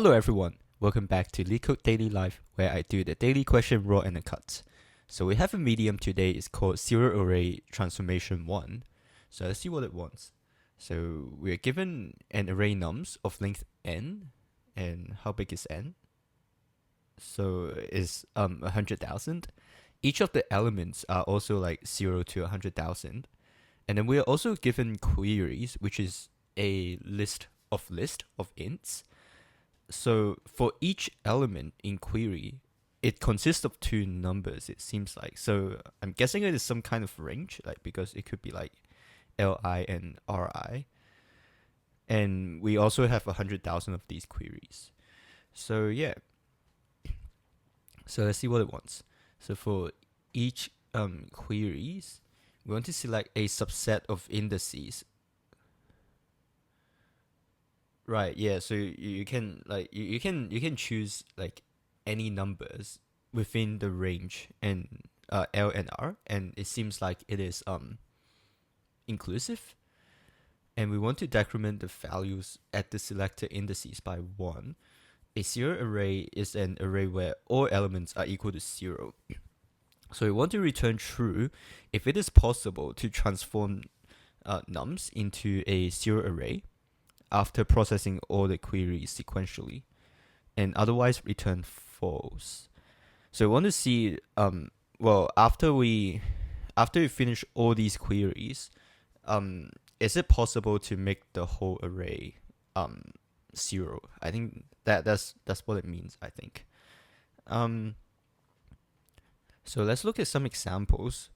Hello everyone, welcome back to LeetCode Daily Live, where I do the daily question raw and uncut. So we have a medium today, it's called Serial Array Transformation 1. So let's see what it wants. So we're given an array nums of length n, and how big is n? So it's 100,000. Each of the elements are also like 0 to 100,000. And then we are also given queries, which is a list of ints. So for each element in query, it consists of two numbers, it seems like. So I'm guessing it is some kind of range, like because it could be like Li and Ri. And we also have 100,000 of these queries. So yeah. So let's see what it wants. So for each queries, we want to select a subset of indices. Right, yeah, so you can like you can choose like any numbers within the range and L and R, and it seems like it is inclusive. And we want to decrement the values at the selected indices by 1. A serial array is an array where all elements are equal to 0. So we want to return true if it is possible to transform nums into a serial array after processing all the queries sequentially, and otherwise return false. So we want to see after we finish all these queries, is it possible to make the whole array 0? I think that's what it means, I think. So let's look at some examples.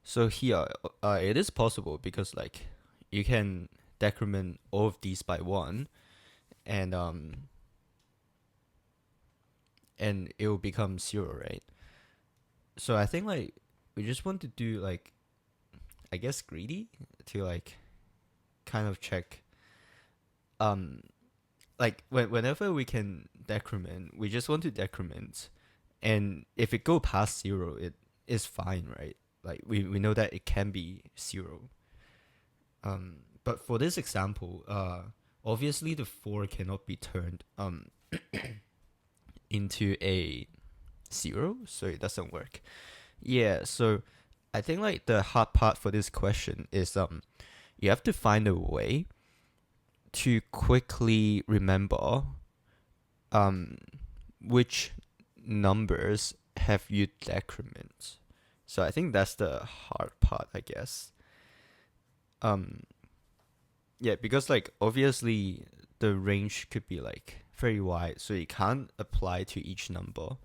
So here it is possible because like you can decrement all of these by 1, and it will become 0, right? So I think like we just want to do like, I guess, greedy to like kind of check like whenever we can decrement, we just want to decrement, and if it go past 0, it is fine, right? Like we know that it can be 0. But for this example, obviously the 4 cannot be turned into a 0, so it doesn't work. Yeah, so I think like the hard part for this question is you have to find a way to quickly remember which numbers have you decrement. So I think that's the hard part, I guess. Yeah, because like obviously the range could be like very wide, so you can't apply to each number.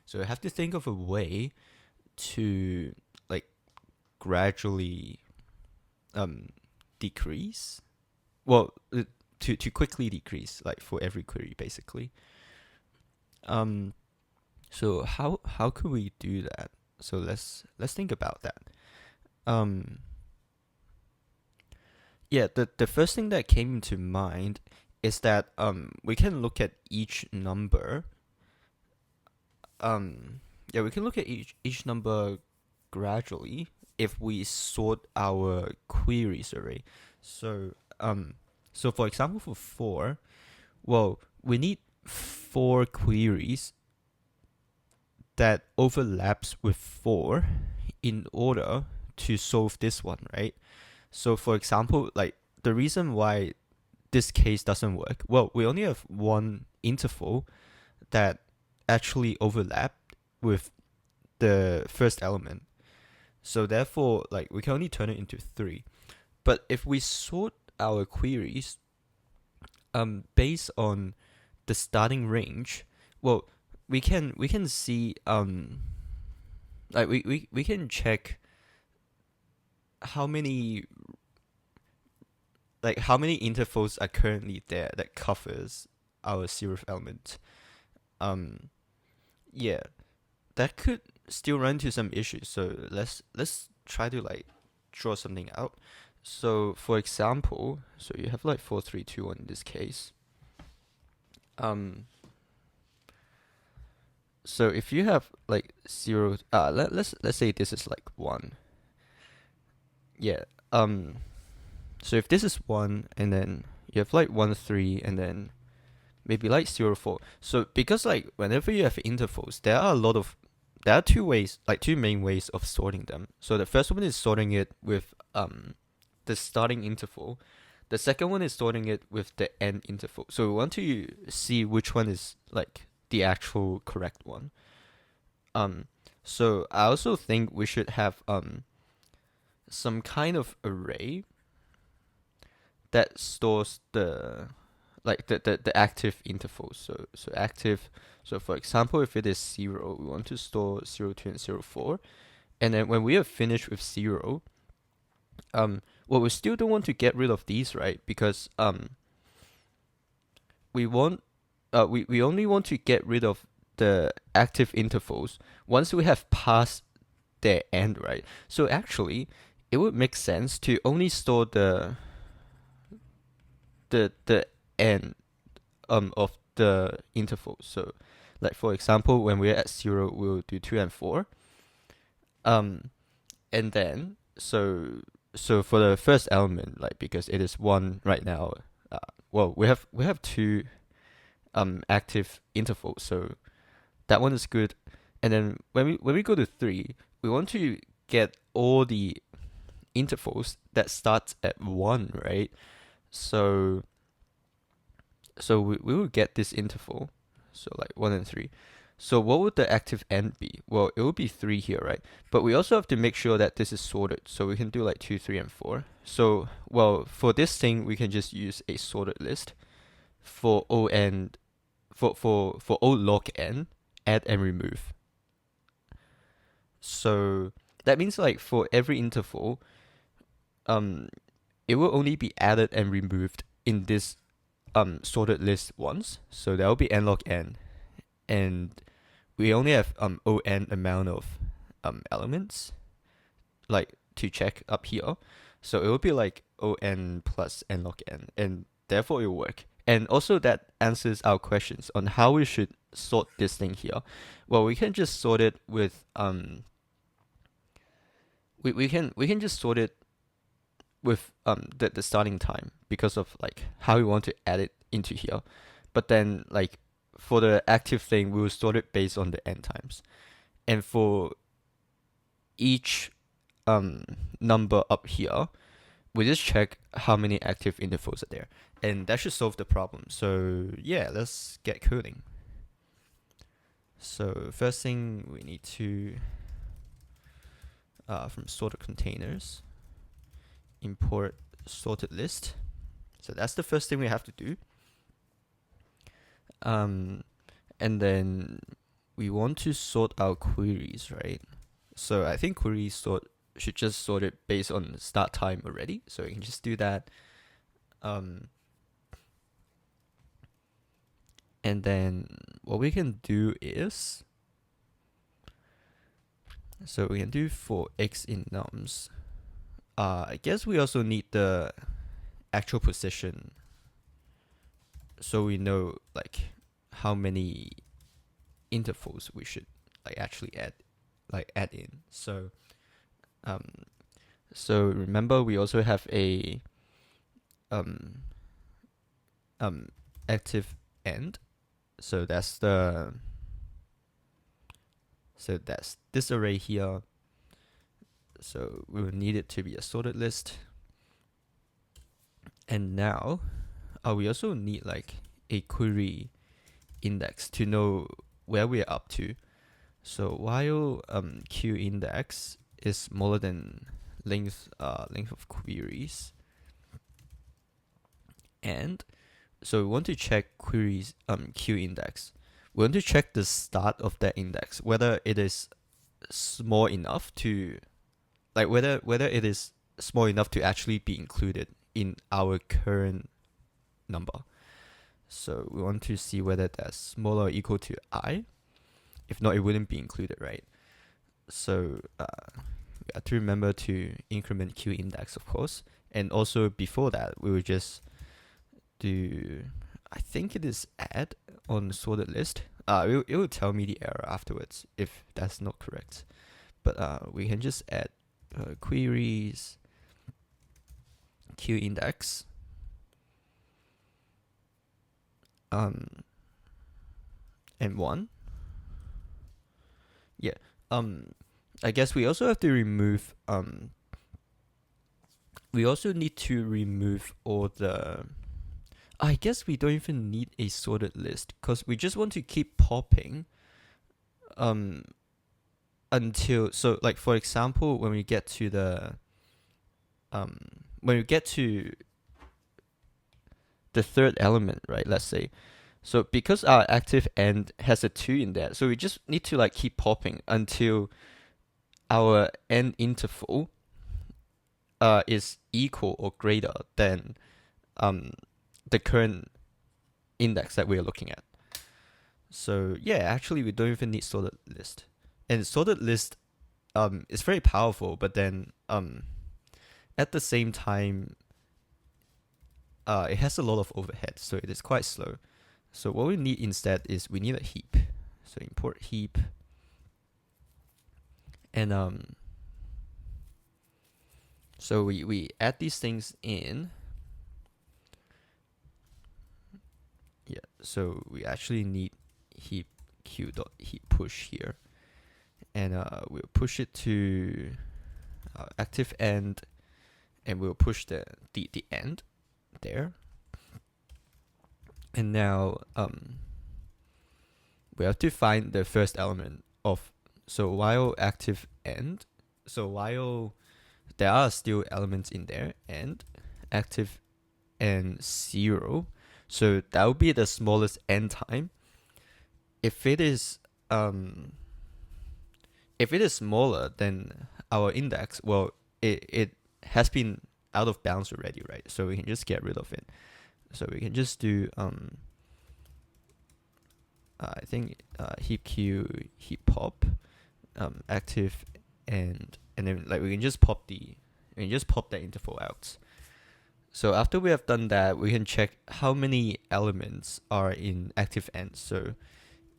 So you have to think of a way to like gradually decrease. Well, to quickly decrease, like for every query basically. So how could we do that? So let's think about that. Yeah, the first thing that came to mind is that we can look at each number. Yeah, we can look at each number gradually if we sort our queries array. So so for example, for 4, well, we need 4 queries that overlaps with 4 in order to solve this one, right? So for example, like the reason why this case doesn't work, well, we only have one interval that actually overlapped with the first element. So therefore, like we can only turn it into 3. But if we sort our queries based on the starting range, well, we can see like we can check how many intervals are currently there that covers our zeroth element. Yeah, that could still run into some issues. So let's try to like draw something out. So for example, so you have like 4, 3, 2, 1 in this case. So if you have like 0, let's say this is like 1. Yeah. So if this is 1, and then you have like 1, 3, and then maybe like 0, 4. So because like whenever you have intervals, there are two main ways of sorting them. So the first one is sorting it with the starting interval. The second one is sorting it with the end interval. So we want to see which one is like the actual correct one. So I also think we should have some kind of array that stores the active intervals. So active. So for example, if it is 0, we want to store 0, 2, and 0, 4. And then when we are finished with 0, well, we still don't want to get rid of these, right? Because we only want to get rid of the active intervals once we have passed their end, right? So actually, it would make sense to only store the end of the interval. So, like for example, when we're at 0, we'll do 2 and 4. And then so for the first element, like because it is 1 right now, well, we have 2 active intervals, so that one is good. And then when we go to 3, we want to get all the intervals that start at 1, right? So we will get this interval, so like 1 and 3. So what would the active end be? Well, it would be 3 here, right? But we also have to make sure that this is sorted. So we can do like 2, 3, and 4. So, well, for this thing, we can just use a sorted list for O and for O log n, add and remove. So that means like for every interval, it will only be added and removed in this sorted list once. So that will be n log n, and we only have O n amount of elements like to check up here. So it will be like O n plus n log n, and therefore it will work. And also that answers our questions on how we should sort this thing here. Well, we can just sort it with we can just sort it with the starting time because of like how we want to add it into here. But then like for the active thing, we will sort it based on the end times. And for each number up here, we just check how many active intervals are there. And that should solve the problem. So yeah, let's get coding. So first thing we need to, from sorted containers, import sorted list. So that's the first thing we have to do. And then we want to sort our queries, right? So I think query sort should just sort it based on start time already. So we can just do that. And then what we can do is, so we can do for x in nums. I guess we also need the actual position, so we know like how many intervals we should like actually add in. So so remember we also have a active end. So that's this array here. So we will need it to be a sorted list. And now we also need like a query index to know where we're up to. So while q index is smaller than length of queries, and so we want to check queries q index. We want to check the start of that index, whether it is small enough to like whether it is small enough to actually be included in our current number. So we want to see whether that's smaller or equal to I. If not, it wouldn't be included, right? So we have to remember to increment q index, of course. And also before that, we would just do, I think it is add on sorted list. It will tell me the error afterwards if that's not correct. But we can just add queries q index, and 1. Yeah. I guess we also have to remove we also need to remove all the. I guess we don't even need a sorted list because we just want to keep popping until, so like for example when we get to the when we get to the third element, right, let's say, so because our active end has a 2 in there, so we just need to like keep popping until our end interval is equal or greater than the current index that we're looking at. So yeah, actually we don't even need sorted list. And sorted list is very powerful, but then at the same time it has a lot of overhead, so it is quite slow. So what we need instead is we need a heap. So import heap, and so we add these things in. Yeah, so we actually need heap q dot heap push here, and we'll push it to active end, and we'll push the end there. And now we have to find the first element of, so while active end, so while there are still elements in there, and active and 0, so that will be the smallest end time. If it is smaller than our index, well, it has been out of bounds already, right? So we can just get rid of it. So we can just do I think heap q heap pop active, and then like we can just pop that interval out. So after we have done that, we can check how many elements are in active end. So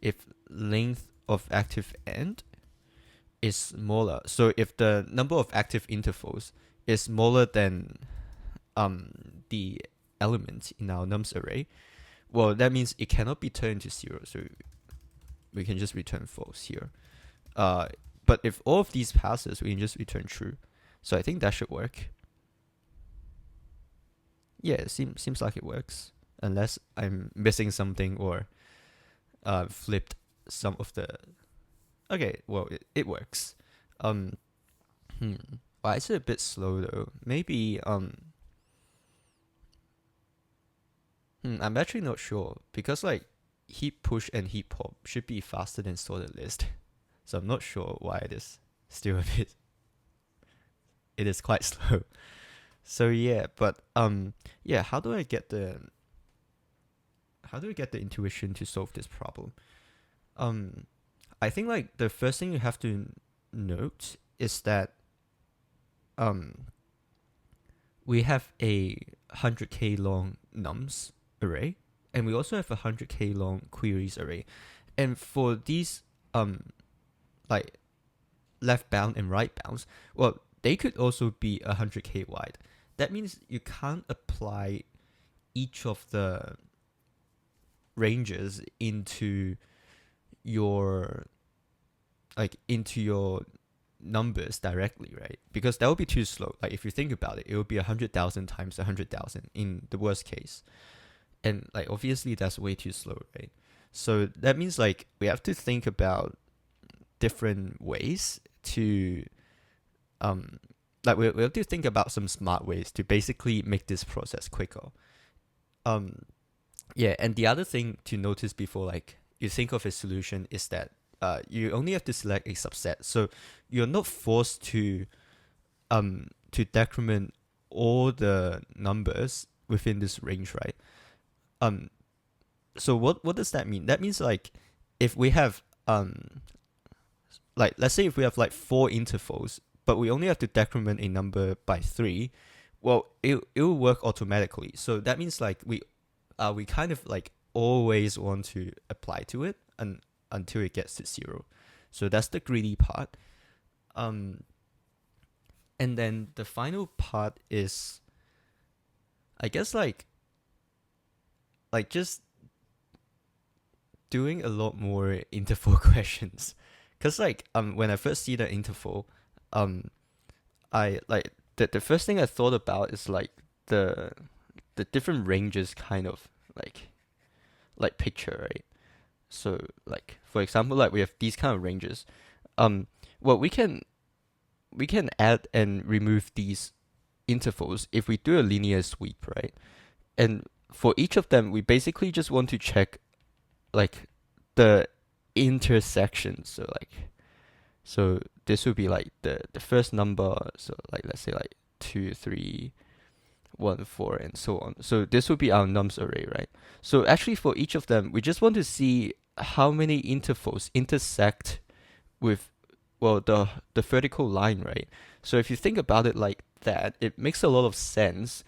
if length of active end is smaller, so if the number of active intervals is smaller than the element in our nums array, well, that means it cannot be turned to 0. So we can just return false here. But if all of these passes, we can just return true. So I think that should work. Yeah, it seems like it works, unless I'm missing something or flipped some of the. Okay, well it works. Why is it a bit slow though? Maybe I'm actually not sure, because like heap push and heap pop should be faster than sorted list. So I'm not sure why it is still a bit. It is quite slow. So yeah, but yeah, how do I get the intuition to solve this problem? I think like the first thing you have to note is that we have a 100k long nums array, and we also have a 100k long queries array. And for these like left bound and right bounds, well, they could also be 100k wide. That means you can't apply each of the ranges into your numbers directly, right? Because that would be too slow. Like if you think about it, it would be 100,000 times 100,000 in the worst case, and like obviously that's way too slow, right? So that means like we have to think about different ways to like we have to think about some smart ways to basically make this process quicker. Yeah, and the other thing to notice before like you think of a solution is that you only have to select a subset, so you're not forced to decrement all the numbers within this range, right? So what does that mean? That means like if we have like let's say if we have like 4 intervals, but we only have to decrement a number by 3, well, it will work automatically. So that means like we kind of like always want to apply to it until it gets to 0. So that's the greedy part. And then the final part is, I guess like just doing a lot more interval questions, cause like when I first see the interval, I like the first thing I thought about is like the the different ranges kind of like picture, right? So like for example, like we have these kind of ranges. Well, we can add and remove these intervals if we do a linear sweep, right? And for each of them, we basically just want to check like the intersection. So this would be like the first number. So like let's say like 2, 3, 1, 4, and so on. So this would be our nums array, right? So actually for each of them, we just want to see how many intervals intersect with well the vertical line, right? So if you think about it like that, it makes a lot of sense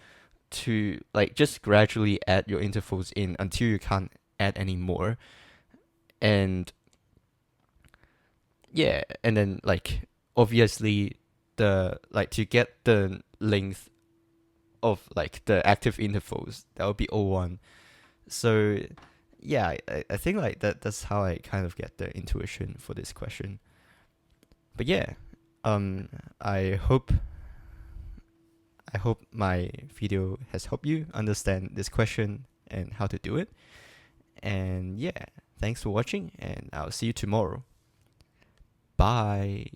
to like just gradually add your intervals in until you can't add any more. And yeah, and then like obviously the like to get the length of like the active intervals, that would be O1. So yeah, I think like that's how I kind of get the intuition for this question. But yeah, um I hope I hope my video has helped you understand this question and how to do it. And yeah, thanks for watching, and I'll see you tomorrow. Bye.